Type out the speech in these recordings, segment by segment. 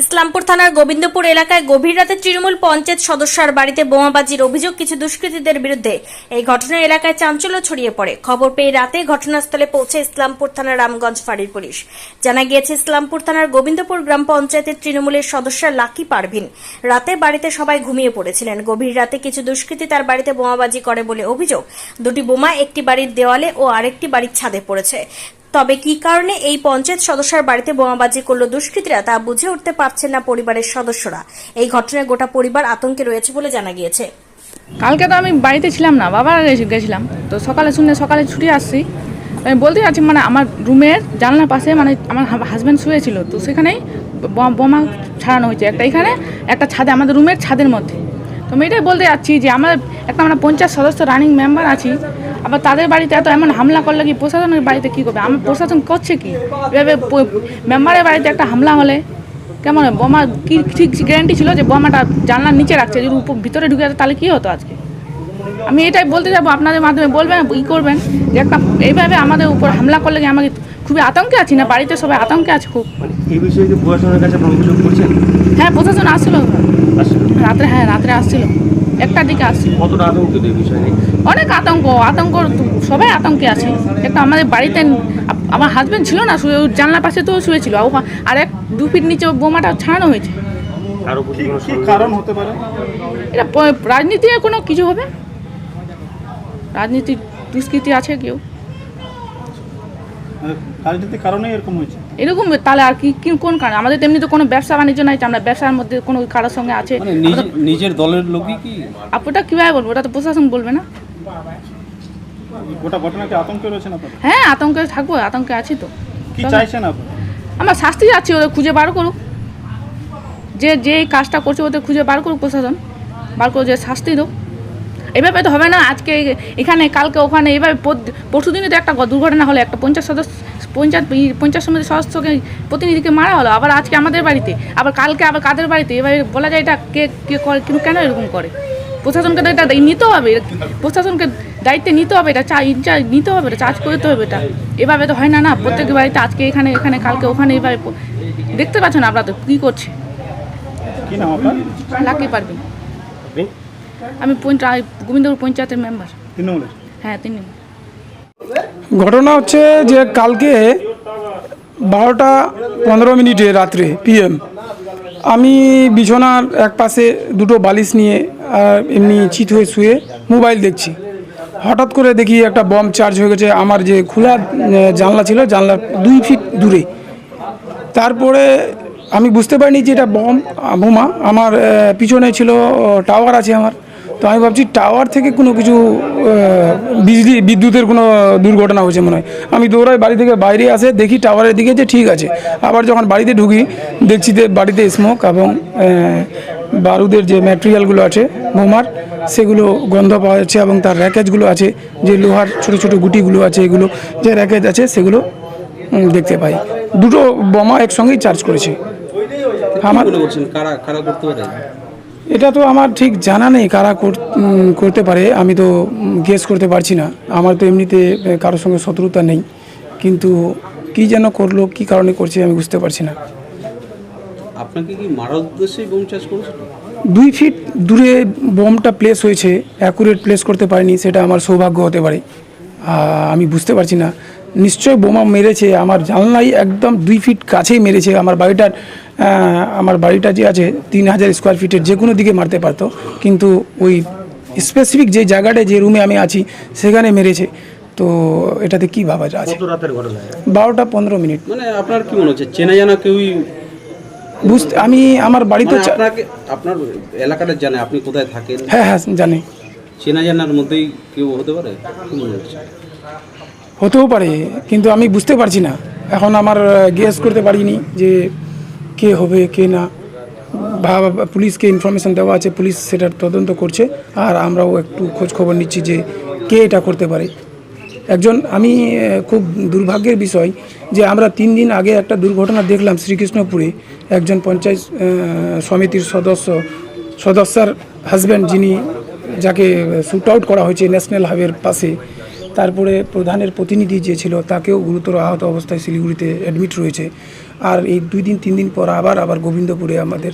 ইসলামপুর থানার গোবিন্দপুর এলাকায় গভীর রাতে তৃণমূল পঞ্চায়েত সদস্যের বাড়িতে বোমাবাজির অভিযোগ কিছু দুষ্কৃতীদের বিরুদ্ধে। এই ঘটনায় এলাকায় চাঞ্চল্য ছড়িয়ে পড়ে। খবর পেয়ে রাতে ঘটনাস্থলে পৌঁছে ইসলামপুর থানার রামগঞ্জ ফাঁড়ির পুলিশ। জানা গিয়েছে, ইসলামপুর থানার গোবিন্দপুর গ্রাম পঞ্চায়েতের তৃণমূলের সদস্য লাকি পারভিন রাতে বাড়িতে সবাই ঘুমিয়ে পড়েছিলেন। গভীর রাতে কিছু দুষ্কৃতী তার বাড়িতে বোমাবাজি করে বলে অভিযোগ। দুটি বোমা একটি বাড়ির দেওয়ালে ও আরেকটি বাড়ির ছাদে পড়েছে। তবে কি কারণে এই পঞ্চায়েত সদস্যের বাড়িতে বোমাবাজি করলো দুষ্কৃতীরা তা বুঝে উঠতে পারছেন না পরিবারের সদস্যরা। এই ঘটনায় গোটা পরিবার আতঙ্কে রয়েছে বলে জানা গিয়েছে। কালকে তো আমি বাড়িতে ছিলাম না, বাবা গেছিলাম, তো সকালে ছুটি আসছি। আমি বলতে যাচ্ছি মানে আমার রুমের জানলার পাশে মানে আমার হাজব্যান্ড শুয়েছিল, তো সেখানেই বোমা ছাড়ানো হয়েছে, একটা এখানে একটা ছাদে, আমাদের রুমের ছাদের মধ্যে। তো আমি এটাই বলতে যাচ্ছি যে আমরা পঞ্চায়েত সদস্য রানিং মেম্বার আছি, আবার তাদের বাড়িতে এত এমন হামলা করলে কি প্রশাসনের বাড়িতে কী করবে? আমার প্রশাসন করছে কি? এভাবে মেম্বারের বাড়িতে একটা হামলা হলে কেমন বোমা কি ঠিক গ্যারান্টি ছিল যে বোমাটা জানলার নিচে রাখছে, যদি ভিতরে ঢুকে যেত তাহলে কী হতো আজকে? আমি এটাই বলতে যাবো, আপনাদের মাধ্যমে বলবেন করবেন যে একটা এইভাবে আমাদের উপর হামলা করলে কি আমাকে খুবই আতঙ্কে আছি না, বাড়িতে সবাই আতঙ্কে আছে খুব। এই বিষয়ে কি প্রশাসনের কাছে অভিযোগ করছেন? হ্যাঁ, প্রশাসন আসছিল রাত্রে, রাত্রে আসছিল, একটার দিকে আসছিল। কতটা আতঙ্কিত এই বিষয়ে? অনেক আতঙ্ক সবাই আতঙ্কে আছে। একটা আমাদের বাড়িতে আমার হাজব্যান্ড ছিল না, জানলার পাশে তো শুয়েছিল, আর 2 ফিট নিচে বোমাটা ছাড়ানো হয়েছে। কি কারণ হতে পারে? এটা রাজনীতি কোনো কিছু হবে, রাজনীতি দুষ্কৃতি আছে কেউ, রাজনীতির কারণে এরকম হয়েছে এরকম। তাহলে আর কি কোন কারণ? আমাদের তেমনি তো কোনো ব্যবসা বাণিজ্য নাই, আমরা ব্যবসার মধ্যে কোনো কারোর সঙ্গে আছে। নিজের দলের লোকই কি? আপনারা কীভাবে বলবো? ওটা তো প্রশাসন বলবে না। গোটা ঘটনাকে আতঙ্কে রয়েছেন আপনারা? হ্যাঁ, আতঙ্কে থাকবো, আতঙ্কে আছি তো। কি চাইছেন আপনি? আমরা শাস্তি যাচ্ছি, ওদের খুঁজে বার করুক, যে কাজটা করছে ওদের খুঁজে বার করুক প্রশাসন, বার করে যে শাস্তি দাও। এভাবে তো হবে না, আজকে এখানে কালকে ওখানে, এভাবে পরশুদিনই তো একটা দুর্ঘটনা হলো, একটা পঞ্চায়েত সমিতির সদস্যকে প্রতিনিধিকে মারা হলো, আবার আজকে আমাদের বাড়িতে, আবার কালকে আবার কাদের বাড়িতে। এভাবে বলা যায় এটা কে করে, কিন্তু কেন এরকম করে? প্রশাসনকে তো এটা নিতে হবে, প্রশাসনকে দায়িত্বে নিতে হবে, এটা নিতে হবে, এটা চার্জ করতে হবে। এটা এভাবে তো হয় না, প্রত্যেক বাড়িতে আজকে এখানে কালকে ওখানে, এভাবে দেখতে পাচ্ছ না আপনারা তো কী করছে। কি নাম আপনার? লাকি পারবেন। আমি গোবিন্দপুর পঞ্চায়েতের মেম্বার। তৃণমূলের? হ্যাঁ, তৃণমূল। ঘটনা হচ্ছে যে কালকে 12টা 15 মিনিটে রাত্রে PM আমি বিছানার এক পাশে দুটো বালিশ নিয়ে এমনি চিত হয়ে শুয়ে মোবাইল দেখছি। হঠাৎ করে দেখি একটা বম চার্জ হয়ে গেছে আমার যে খোলা জানলা ছিল, জানলার 2 ফিট দূরে। তারপরে আমি বুঝতে পারিনি যে এটা বোমা। আমার পিছনে ছিল টাওয়ার আছে আমার, তো আমি ভাবছি টাওয়ার থেকে কোনো কিছু বিদ্যুতের কোনো দুর্ঘটনা হয়েছে মনে হয়। আমি দৌড়াই বাড়ি থেকে বাইরে আসে, দেখি টাওয়ারের দিকে যে ঠিক আছে। আবার যখন বাড়িতে ঢুকি দেখছি যে বাড়িতে স্মোক এবং বারুদের যে ম্যাটেরিয়ালগুলো আছে বোমার, সেগুলো গন্ধ পাওয়া যাচ্ছে, এবং তার র্যাকেজগুলো আছে, যে লোহার ছোটো ছোটো গুটিগুলো আছে, এগুলো যে র্যাকেজ আছে সেগুলো দেখতে পাই। দুটো বোমা একসঙ্গেই চার্জ করেছে। আমার এটা তো আমার ঠিক জানা নেই কারা করতে পারে, আমি তো গেস করতে পারছি না। আমার তো এমনিতে কারোর সঙ্গে শত্রুতা নেই, কিন্তু কি যেন করলো, কি কারণে করছে আমি বুঝতে পারছি না। আপনাকে কি মারার উদ্দেশ্যেই বোম চার্জ করেছিল? 2 ফিট দূরে বোমটা প্লেস হয়েছে, অ্যাকুরেট প্লেস করতে পারিনি, সেটা আমার সৌভাগ্য হতে পারে। আমি বুঝতে পারছি না, নিশ্চয় বোমা মেরেছে আমার জানলাই একদম 2 ফিট কাছেই মেরেছে। আমার বাড়িটা যে আছে 3000 স্কোয়ার ফিটের, যে কোনো দিকে মারতে পারতো, কিন্তু ওই স্পেসিফিক যে জায়গাটায় যে রুমে আমি আছি সেখানে মেরেছে। তো এটাতে কি ভাবা যায়? কত রাতের ঘটনা? 12টা 15 মিনিট। মানে আপনার কি মনে হচ্ছে চেনা জানা কেউই? আমি আমার বাড়িতে আপনার এলাকাটা জানে আপনি কোথায় থাকেন? হ্যাঁ, জানি। চেনা জানার মধ্যেই কেউ হতে পারে, কি মনে হচ্ছে? হতেও পারে, কিন্তু আমি বুঝতে পারছি না। এখন আমার গেস করতে পারিনি যে কে হবে কে না। পুলিশকে ইনফরমেশন দেওয়া আছে, পুলিশ সেটার তদন্ত করছে, আর আমরাও একটু খোঁজ খবর নিচ্ছি যে কে এটা করতে পারে। আমি খুব দুর্ভাগ্যের বিষয় যে আমরা 3 দিন আগে একটা দুর্ঘটনা দেখলাম শ্রীকৃষ্ণপুরে। একজন পঞ্চায়েত সমিতির সদস্যার হাজব্যান্ড, যাকে শ্যুট আউট করা হয়েছে ন্যাশনাল হাইওয়ের পাশে, তারপরে প্রধানের প্রতিনিধি যে ছিল তাকেও গুরুতর আহত অবস্থায় শিলিগুড়িতে অ্যাডমিট রয়েছে। আর এই 2-3 দিন পর আবার গোবিন্দপুরে আমাদের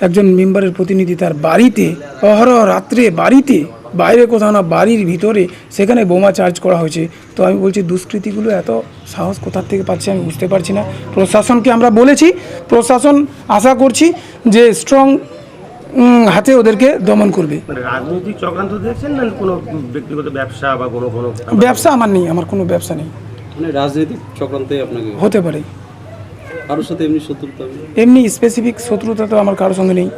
একজন মেম্বারের প্রতিনিধি তার বাড়িতে অহরহ রাত্রে বাড়িতে, বাইরে কোথাও না বাড়ির ভিতরে সেখানে বোমা চার্জ করা হয়েছে। তো আমি বলছি দুষ্কৃতীগুলো এত সাহস কোথা থেকে পাচ্ছে আমি বুঝতে পারছি না। প্রশাসনকে আমরা বলেছি, প্রশাসন আশা করছি যে স্ট্রং হাতে ওদেরকে দমন করবে। মানে রাজনৈতিক চক্রান্ত দেখছেন না কোনো ব্যক্তিগত ব্যবসা বা কোনো ব্যবসা আমার নেই, আমার কোনো ব্যবসা নেই। মানে রাজনৈতিক চক্রান্তে আপনাকে হতে পারে, কারোর সাথে এমনি শত্রুতা? এমনি স্পেসিফিক শত্রুতা তো আমার কারোর সঙ্গে নেই।